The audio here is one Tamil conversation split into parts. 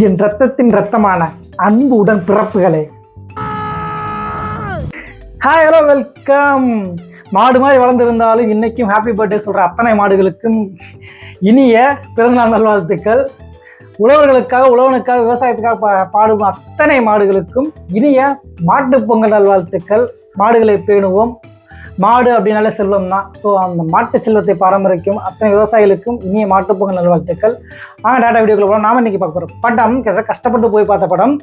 என் ரத்தத்தின் ரத்தமான அன்பு உடன் பிறப்புகளே, ஹாய் ஹலோ வெல்கம். மாடு மாதிரி வளர்ந்துருந்தாலும் இன்னைக்கும் ஹாப்பி பர்த்டே சொல்கிற அத்தனை மாடுகளுக்கும் இனிய பிறந்தநாள் நல்வாழ்த்துக்கள். உழவர்களுக்காக உழவனுக்காக விவசாயத்துக்காக பாடும் அத்தனை மாடுகளுக்கும் இனிய மாட்டுப் பொங்கல் நல்வாழ்த்துக்கள். மாடுகளை பேணுவோம். மாடு அப்படின்னாலே செல்வம் தான். ஸோ அந்த மாட்டு செல்வத்தை பராமரிக்கும் அத்தனை விவசாயிகளுக்கும் இனிய மாட்டுப்பொங்கல் நல்வாழ்த்துக்கள். டேட்டா வீடியோக்குள்ள போகிறோம். நாம இன்னைக்கு பார்க்க போகிறோம் படம் கஷ்டப்பட்டு போய் பார்த்த படம்.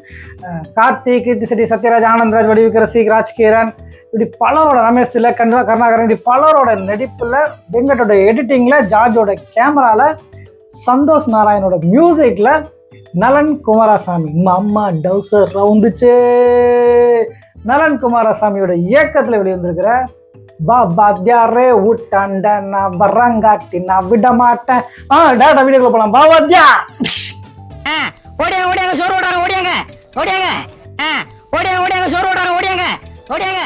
கார்த்திக், கீர்த்தி செட்டி, சத்யராஜ், ஆனந்த்ராஜ், வடிவிக்கிற சி, ராஜ்கிரண், இப்படி பலரோட, ரமேஷ் திலக், கருணாகரன், இப்படி பலரோட நடிப்பில், வெங்கட்டோட எடிட்டிங்கில், ஜார்ஜோட கேமராவில், சந்தோஷ் நாராயணோட மியூசிக்கில், நலன் குமாரசாமி அம்மா டவுசர் ரவுந்துச்சு நலன் குமாரசாமியோட இயக்கத்தில் வெளிவந்திருக்கிற பாத்யாரே ஊட்டாண்ட நான் வரங்காட்டி நான் விட மாட்டேன். டேரக்டா வீடியோக்குள்ள போலாம். பாத்யா ஓடியாங்க ஓடியாங்க சோறு ஓடாங்க ஓடியாங்க ஓடியாங்க ஓடியாங்க ஓடியாங்க சோறு ஓடாங்க ஓடியாங்க ஓடியாங்க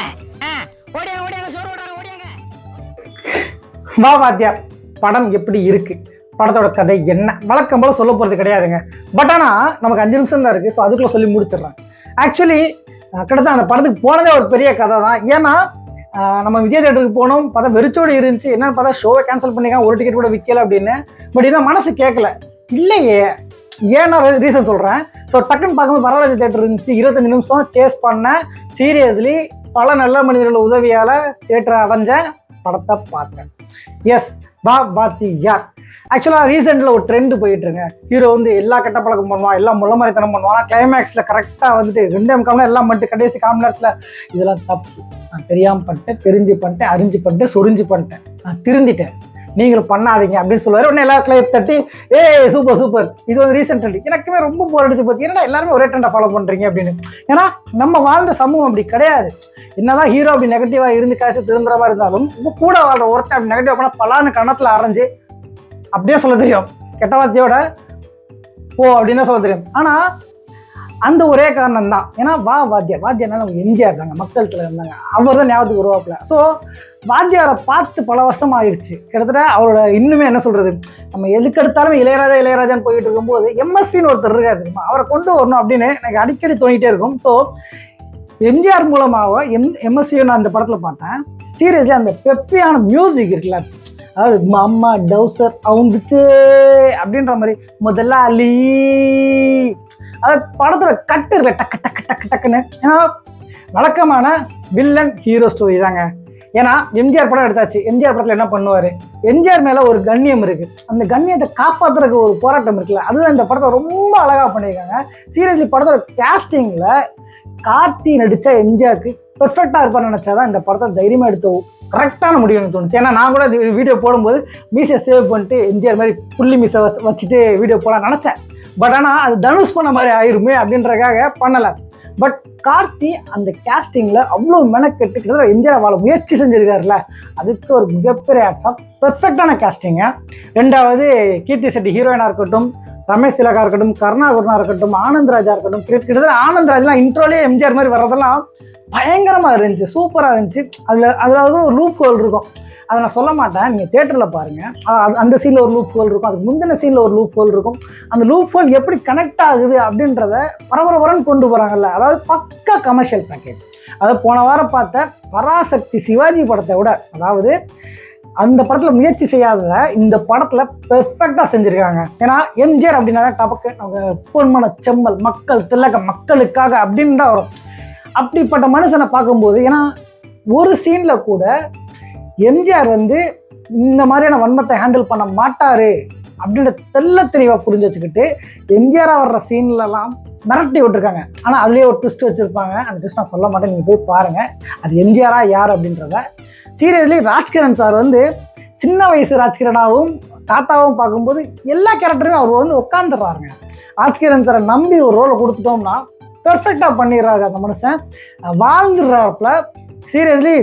ஓடியாங்க ஓடியாங்க சோறு ஓடாங்க ஓடியாங்க. பாத்யா படம் எப்படி இருக்கு, படத்தோட கதை என்ன, வழக்கம் போல சொல்ல போறது கிடையாதுங்க. பட் ஆனா நமக்கு 5 நிமிஷம் தான் இருக்கு. ஸோ அதுக்குள்ள சொல்லி முடிச்சிடுறேன். ஆக்சுவலி கிட்டத்தட்ட அந்த படத்துக்கு போனதே ஒரு பெரிய கதை தான். ஏன்னா நம்ம விஜய் தேட்டருக்கு போனோம், பார்த்தா வெறிச்சோடு இருந்துச்சு. என்னன்னு பார்த்தா ஷோவை கேன்சல் பண்ணிக்காங்க, ஒரு டிக்கெட் கூட விற்கல அப்படின்னு. பட் இதான் மனசு கேட்கல. இல்லையே, ஏன்னா ரீசன் சொல்கிறேன். ஸோ டக்குன்னு பார்க்கும்போது வரலாறு தேட்டர் இருந்துச்சு. 25 நிமிஷம் சேஸ் பண்ணேன். சீரியஸ்லி பல நல்ல மனிதர்களோட உதவியால் தேட்டரை அடைஞ்சேன், படத்தை பார்த்தேன். எஸ், பாத்தியா. ஆக்சுவலாக ரீசெண்டில் ஒரு ட்ரெண்டு போயிட்டுருங்க. ஹீரோ வந்து எல்லா கெட்ட பழக்கம் பண்ணுவான், எல்லாம் முள்ள மாதிரித்தனம் பண்ணுவான். கிளைமேக்ஸில் கரெக்டாக வந்துட்டு 2 காமனா எல்லாம் பண்ணிட்டு கடைசி காமனத்தில் இதெல்லாம் தப்பு, நான் தெரியாமல் பண்ணிட்டேன், தெரிஞ்சு பண்ணிட்டேன், அறிஞ்சு பண்ணிட்டேன், சொரிஞ்சு பண்ணிட்டேன், நான் திருந்திட்டேன், நீங்களும் பண்ணாதீங்க அப்படின்னு சொல்லுவார். உடனே எல்லா கிளைப் தட்டி சூப்பர் சூப்பர். இது வந்து ரீசெண்ட் ட்ரெண்ட். எனக்குமே ரொம்ப போர் அடிச்சு போச்சு. ஏன்னா எல்லாருமே ஒரே ட்ரெண்டை ஃபாலோ பண்ணுறீங்க அப்படின்னு. ஏன்னா நம்ம வாழ்ந்த சமூகம் அப்படி கிடையாது. என்னதான் ஹீரோ அப்படி நெகட்டிவாக இருந்து காசு திருந்துற மாதிரி இருந்தாலும் உங்க கூட வாழ்ற ஒருத்தன் அப்படி நெகட்டிவ் பண்ணால் பலான்னு கணத்தில் அரைஞ்சு அப்படியே சொல்ல தெரியும். கெட்ட வார்த்தையோட அப்படின்னு தான் சொல்ல தெரியும். ஆனால் அந்த ஒரே காரணம் தான். ஏன்னா வாத்தியார்னால அவங்க எம்ஜிஆர் தாங்க, மக்கள்கிட்ட இருந்தாங்க. அவர் தான் ஞாபகத்துக்கு உருவாக்கல. ஸோ வாத்தியாரை பார்த்து பல வருஷம் ஆயிடுச்சு. கிட்டத்தட்ட அவரோட இன்னுமே என்ன சொல்றது, நம்ம எதுக்கு எடுத்தாலும் இளையராஜான்னு போயிட்டு இருக்கும்போது எம்எஸ்பின்னு ஒருத்தர் இருக்காரு தெரியுமா, அவரை கொண்டு வரணும் அப்படின்னு எனக்கு அடிக்கடி தோணிட்டே இருக்கும். ஸோ எம்ஜிஆர் மூலமாக எம்எஸ்சி நான் அந்த படத்தில் பார்த்தேன். சீரியஸ்லி அந்த பெப்பியான மியூசிக் இருக்குல்ல, அதாவது அம்மா டவுசர் அவுந்துச்சு அப்படின்ற மாதிரி முதல்ல அலி, அதாவது படத்தோட கட்டு இருக்குல்ல, டக்கு டக்கு டக்கு டக்குன்னு. ஏன்னா வழக்கமான வில்லன் ஹீரோ ஸ்டோரி தாங்க. ஏன்னா எம்ஜிஆர் படம் எடுத்தாச்சு. எம்ஜிஆர் படத்தில் என்ன பண்ணுவார், எம்ஜிஆர் மேலே ஒரு கண்ணியம் இருக்குது. அந்த கண்ணியத்தை காப்பாற்றுறதுக்கு ஒரு போராட்டம் இருக்குல்ல, அதுதான் இந்த படத்தை ரொம்ப அழகாக பண்ணியிருக்காங்க. சீரியஸ்லி படத்தோட கேஸ்டிங்கில் கார்த்தி நடித்த எம்ஜிஆருக்கு பெர்ஃபெக்டாக இருப்பான்னு நினச்சாதான் இந்த படத்தை தைரியமாக எடுத்து கரெக்டான முடிவுன்னு தோணுச்சு. ஏன்னா நான் கூட வீடியோ போடும்போது மீசை சேவ் பண்ணிட்டு எம்ஜிஆர் மாதிரி புள்ளி மீசை வச்சுட்டு வீடியோ போடலாம்னு நினச்சேன். பட் ஆனால் அது தனுஷ் பண்ண மாதிரி ஆயிருமே அப்படின்றக்காக பண்ணலை. பட் கார்த்தி அந்த கேஸ்டிங்கில் அவ்வளோ மெனக்கெட்டு எம்ஜிஆர் வாழ முயற்சி செஞ்சுருக்காருல, அதுக்கு ஒரு மிகப்பெரிய ஆட்சம். பெர்ஃபெக்டான கேஸ்டிங்க. 2வது கீர்த்தி செட்டி ஹீரோயினாக இருக்கட்டும், ரமேஷ் திலகா இருக்கட்டும், கருணாகரனாக இருக்கட்டும், ஆனந்த்ராஜா இருக்கட்டும். கிட்டத்தட்ட ஆனந்த்ராஜ்லாம் இன்ட்ரோலேயே எம்ஜிஆர் மாதிரி வர்றதெல்லாம் பயங்கரமாக இருந்துச்சு, சூப்பராக இருந்துச்சு. அதில் ஒரு லூப் ஹோல் இருக்கும், அதை நான் சொல்ல மாட்டேன், நீங்கள் தேட்டரில் பாருங்கள். அந்த சீனில் ஒரு லூப் ஹோல் இருக்கும், அதுக்கு முந்தின சீனில் ஒரு லூப் ஹோல் இருக்கும். அந்த லூப் ஹோல் எப்படி கனெக்ட் ஆகுது அப்படின்றத பரபரன்னு கொண்டு போகிறாங்கல்ல, அதாவது பக்கா கமர்ஷியல் பேக்கேஜ். அதாவது போன வாரம் பார்த்த பராசக்தி சிவாஜி படத்தை விட, அதாவது அந்த படத்தில் முயற்சி செய்யாத இந்த படத்தில் பெர்ஃபெக்டாக செஞ்சுருக்காங்க. ஏன்னா எம்ஜிஆர் அப்படின்னால டபக்கு அவங்க பொன்மன செம்மல், மக்கள் திலகம், மக்களுக்காக அப்படின்னு தான் வரும். அப்படிப்பட்ட மனுஷனை பார்க்கும்போது, ஏன்னா ஒரு சீனில் கூட எம்ஜிஆர் வந்து இந்த மாதிரியான வன்மத்தை ஹேண்டில் பண்ண மாட்டார் அப்படின்ற தெளிவாக புரிஞ்சு வச்சுக்கிட்டு எம்ஜிஆராக வர்ற சீன்லலாம் மிரட்டி விட்டுருக்காங்க. ஆனால் அதுலேயே ஒரு ட்விஸ்ட் வச்சுருப்பாங்க. அந்த ட்விஸ்ட் நான் சொல்ல மாட்டேன், நீங்கள் போய் பாருங்கள் அது எம்ஜிஆரா யார் அப்படின்றத. சீரியஸ்லி ராஜ்கிரண் சார் வந்து சின்ன வயசு ராஜ்கிரனாகவும் தாத்தாவும் பார்க்கும்போது எல்லா கேரக்டருமே அவர் வந்து உட்காந்துடுறாருங்க. ராஜ்கிரண் சாரை நம்பி ஒரு ரோலை கொடுத்துட்டோம்னா பெர்ஃபெக்டாக பண்ணிடுறாரு அந்த மனுஷன், வாழ்ந்துடுறாப்புல. சீரியஸ்லி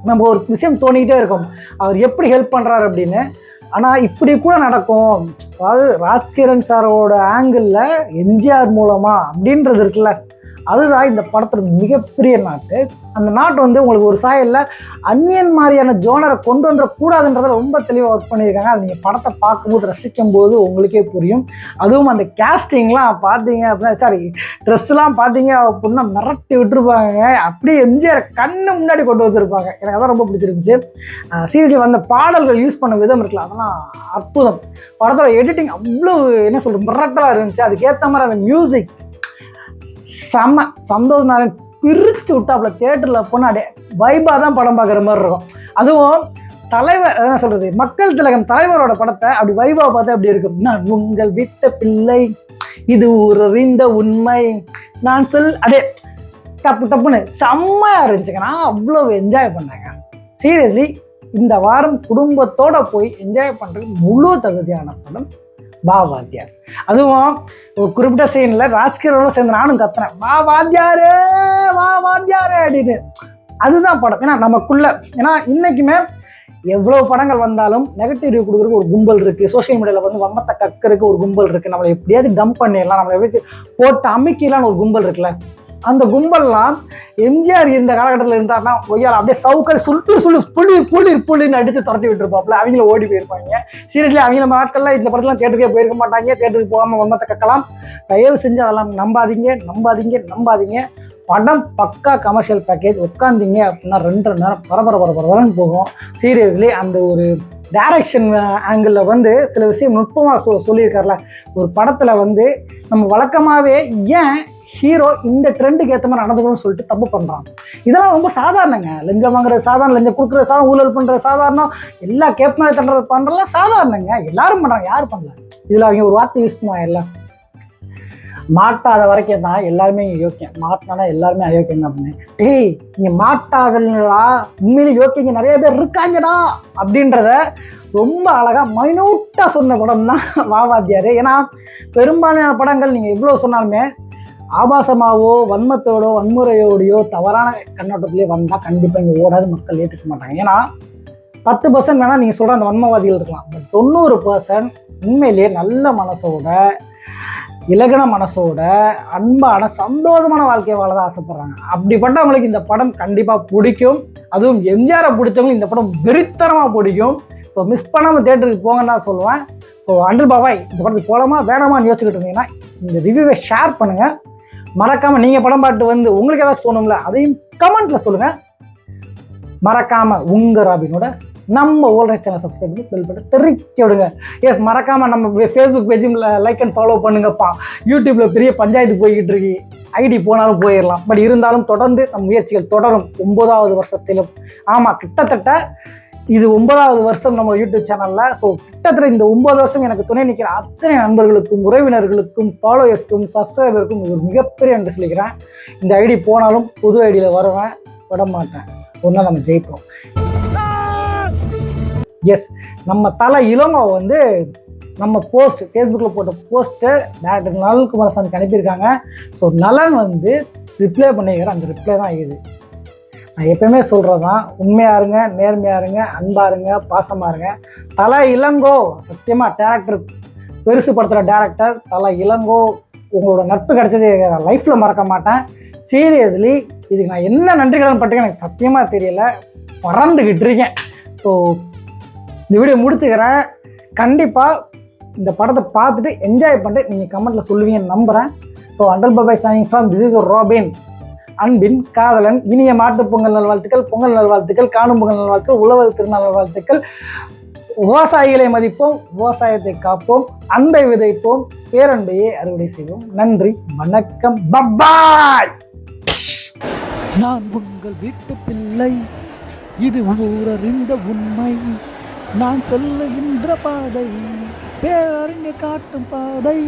நம்ம ஒரு விஷயம் தோணிக்கிட்டே இருக்கும், அவர் எப்படி ஹெல்ப் பண்ணுறாரு அப்படின்னு. ஆனால் இப்படி கூட நடக்கும், அதாவது ராஜ்கிரண் சாரோட ஆங்கிளில் எம்ஜிஆர் மூலமாக அப்படின்றது இருக்குல்ல, அதுதான் இந்த படத்தோட மிகப்பெரிய நாட்டு. அந்த நாட்டு வந்து உங்களுக்கு ஒரு சாயலில் அந்நியன் மாதிரியான ஜோனரை கொண்டு வந்துடக்கூடாதுன்றதை ரொம்ப தெளிவாக ஒர்க் பண்ணியிருக்காங்க. அது நீங்கள் படத்தை பார்க்கும்போது ரசிக்கும் போது உங்களுக்கே புரியும். அதுவும் அந்த கேஸ்டிங்லாம் பார்த்தீங்க அப்படின்னா, சாரி ட்ரெஸ்லாம் பார்த்தீங்க அப்படின்னா மிரட்டி விட்டுருப்பாங்க. அப்படியே எம்ஜிஆர் கண்ணு முன்னாடி கொண்டு வந்திருப்பாங்க. எனக்கு அதான் ரொம்ப பிடிச்சிருந்துச்சு. சீரியஸ்லி வந்த பாடல்கள் யூஸ் பண்ண விதம் இருக்குல்ல, அதெல்லாம் அற்புதம். படத்தோட எடிட்டிங் அவ்வளோ என்ன சொல்கிறது மிரட்டலாக இருந்துச்சு. அதுக்கேற்ற மாதிரி அந்த மியூசிக் செம்ம. சந்தோஷ் நாராயண் பிரித்து விட்டாப்புல தியேட்டரில் போனால் அப்படியே வைபாக தான் படம் பார்க்குற மாதிரி இருக்கும். அதுவும் தலைவர் என்ன சொல்கிறது மக்கள் திலகம் தலைவரோட படத்தை அப்படி வைபாக பார்த்தா அப்படி இருக்கும். நான் உங்கள் விட்ட பிள்ளை இது ஒரு அறிந்த உண்மை நான் அப்படியே டப்பு டப்புன்னு செம்மையாக இருந்துச்சுங்க. நான் அவ்வளோ என்ஜாய் பண்ணேங்க. சீரியஸ்லி இந்த வாரம் குடும்பத்தோடு போய் என்ஜாய் பண்ணுறதுக்கு முழு தகுதியான படம் வா வாத்தியார். அதுவும் ஒரு குறிப்பிட்ட சீனில் ராஜ்கிரோட சேர்ந்து நானும் கத்துனேன், வா வாத்தியாரு வா வாத்தியாரு அப்படின்னு. அதுதான் படம். ஏன்னா நமக்குள்ள ஏன்னா இன்றைக்குமே எவ்வளோ படங்கள் வந்தாலும் நெகட்டிவ் ரிவ்யூ கொடுக்குறதுக்கு ஒரு கும்பல் இருக்குது. சோஷியல் மீடியாவில் வந்து வம்மத்தை கக்கிறதுக்கு ஒரு கும்பல் இருக்குது. நம்மளை எப்படியாவது டம்ப் பண்ணிடலாம், நம்மளை எப்படி போட்டு அமைக்கலான்னு ஒரு கும்பல் இருக்குல்ல. அந்த கும்பல்லாம் எம்ஜிஆர் இந்த காலகட்டத்தில் இருந்தாருன்னா ஒய்யால் அப்படியே சவுக்கல் புள்ளின்னு அடித்து துரத்தி விட்டுருப்பாப்புல. அவங்கள ஓடி போயிருப்பாங்க. சீரியஸ்லி அவங்கள நாட்கள்லாம் இந்த படத்துலாம் தேட்டருக்கே போயிருக்க மாட்டாங்க. தேட்டருக்கு போகாமல் வம்மத்தை கக்கலாம். தயவு செஞ்சு அதெல்லாம் நம்பாதீங்க. படம் பக்கா கமர்ஷியல் பேக்கேஜ். உட்காந்திங்க அப்படின்னா 2 நேரம் பரபரன்னு போகும். சீரியஸ்லி அந்த ஒரு டைரக்ஷன் ஆங்கிளில் வந்து சில விஷயம் நுட்பமாக சொல்லியிருக்காருல. ஒரு படத்தில் வந்து நம்ம வழக்கமாகவே ஏன் ஹீரோ இந்த ட்ரெண்டுக்கு ஏற்ற மாதிரி நடந்துக்கணும்னு சொல்லிட்டு தப்பு பண்ணுறான். இதெல்லாம் ரொம்ப சாதாரணங்க. லஞ்சம் வாங்குறது சாதாரணம், லஞ்சம் கொடுக்குறது சாதாரணம், ஊழல் பண்ணுறது சாதாரணம், எல்லா கேப் மேலே தள்ளுறது பண்ணுறதுலாம் சாதாரணங்க. எல்லாரும் பண்ணுறாங்க, யார் பண்ணல. இதில் அவங்க ஒரு வார்த்தை யூஸ் பண்ணுவாங்க, எல்லாம் மாட்டாத வரைக்கும் தான் எல்லாருமே யோக்கியம், மாட்டினா எல்லாருமே அயோக்கியம் அப்படின்னு. டேய் இங்கே மாட்டாதா உண்மையிலே யோக்கியங்க நிறைய பேர் இருக்காங்கடா அப்படின்றத ரொம்ப அழகாக மைனூட்டாக சொன்ன படம் தான் வா வாத்தியார். ஏன்னா பெரும்பாலான படங்கள் நீங்கள் எவ்வளோ சொன்னாலுமே ஆபாசமாகவோ வன்மத்தோடோ வன்முறையோடையோ தவறான கண்ணோட்டத்திலே வந்தால் கண்டிப்பாக இங்கே ஓடாது, மக்கள் ஏற்றுக்க மாட்டாங்க. ஏன்னா 10% வேணால் நீங்கள் சொல்கிற அந்த வன்மவாதிகள் இருக்கலாம். பட் 90% உண்மையிலேயே நல்ல மனசோட இலகன மனசோட அன்பான சந்தோஷமான வாழ்க்கையை வாழ தான் ஆசைப்படுறாங்க. அப்படிப்பட்டவங்களுக்கு இந்த படம் கண்டிப்பாக பிடிக்கும். அதுவும் எம்ஜிஆரை பிடிச்சவங்களுக்கு இந்த படம் வெறித்தனமாக பிடிக்கும். ஸோ மிஸ் பண்ணாமல் தேட்டருக்கு போங்கன்னு தான் சொல்லுவேன். ஸோ அண்டில் பாபாய் இந்த படத்துக்கு போகலாமா வேணாமான்னு யோசிச்சுக்கிட்டு இருந்தீங்கன்னா இந்த ரிவ்யூவை ஷேர் பண்ணுங்கள். மறக்காமல் நீங்கள் படம் பார்த்து வந்து உங்களுக்கு ஏதாவது சொல்லணும்ல அதையும் கமெண்ட்டில் சொல்லுங்கள். மறக்காமல் உங்கள் ராபினோட நம்ம ஓல்ரைட் சேனல் சப்ஸ்கிரைப் பண்ணி பெல் பட்டன் தெரிவிக்க விடுங்க. எஸ் மறக்காமல் நம்ம ஃபேஸ்புக் பேஜும் லைக் அண்ட் ஃபாலோ பண்ணுங்கப்பா. யூடியூப்பில் பெரிய பஞ்சாயத்து போய்கிட்டு இருக்கு. ஐடி போனாலும் போயிடலாம். பட் இருந்தாலும் தொடர்ந்து நம் முயற்சிகள் தொடரும் 9வது வருஷத்திலும். ஆமாம் கிட்டத்தட்ட இது 9வது வருஷம் நம்ம யூடியூப் சேனலில். ஸோ கிட்டத்தட்ட இந்த 9 வருஷம் எனக்கு துணை நிற்கிற அத்தனை நண்பர்களுக்கும் உறவினர்களுக்கும் ஃபாலோயர்ஸ்க்கும் சப்ஸ்கிரைபருக்கும் ஒரு மிகப்பெரிய நன்றி சொல்லிக்கிறேன். இந்த ஐடி போனாலும் புது ஐடியில் வருவேன், விட மாட்டேன். ஒன்றா நம்ம ஜெயிப்போம். எஸ் நம்ம தலை இளங்கோ வந்து நம்ம போஸ்ட் ஃபேஸ்புக்கில் போட்ட போஸ்ட்டு டேரக்டர் நலன் குமாரசாமிக்கு அனுப்பியிருக்காங்க. ஸோ நலன் வந்து ரிப்ளை பண்ணிக்கிற அந்த ரிப்ளை தான் இது. நான் எப்பயுமே சொல்கிறது தான், உண்மையாக இருங்க, நேர்மையாக இருங்க, அன்பாக இருங்க, பாசமாக இருங்க. தலை இளங்கோ சத்தியமாக டேரக்டர் பெருசு படுத்துகிற டேரக்டர் தலை இளங்கோ, உங்களோட நட்பு கிடைச்சது லைஃப்பில் மறக்க மாட்டேன். சீரியஸ்லி இதுக்கு நான் என்ன நன்றி கடன் பட்டுக்க எனக்கு சத்தியமாக தெரியல, பறந்துக்கிட்டு இருக்கேன். ஸோ இந்த வீடியோ முடிச்சுக்கிறேன். கண்டிப்பாக இந்த படத்தை பார்த்துட்டு என்ஜாய் பண்ணிட்டு நீங்கள் கமெண்ட்டில் சொல்லுவீங்கன்னு நம்புகிறேன். So until bye bye signing from this is Robin, அன்பின் காதலன். இனிய மாட்டுப் பொங்கல் நல்வாழ்த்துக்கள், பொங்கல் நல்வாழ்த்துக்கள், காணும் பொங்கல் நல்வாழ்த்துக்கள், உழவர் திருநாள் நல்வாழ்த்துக்கள். விவசாயிகளை மதிப்போம், விவசாயத்தை காப்போம், அன்பை விதைப்போம், பேரன்பையே அறுவடை செய்வோம். நன்றி, வணக்கம், பப்பாய். நான் உங்கள் வீட்டு பிள்ளை, இது ஊரறிந்த உண்மை. நான் சொல்லுகின்ற பாதை பேரறிஞர் காட்டும் பாதை.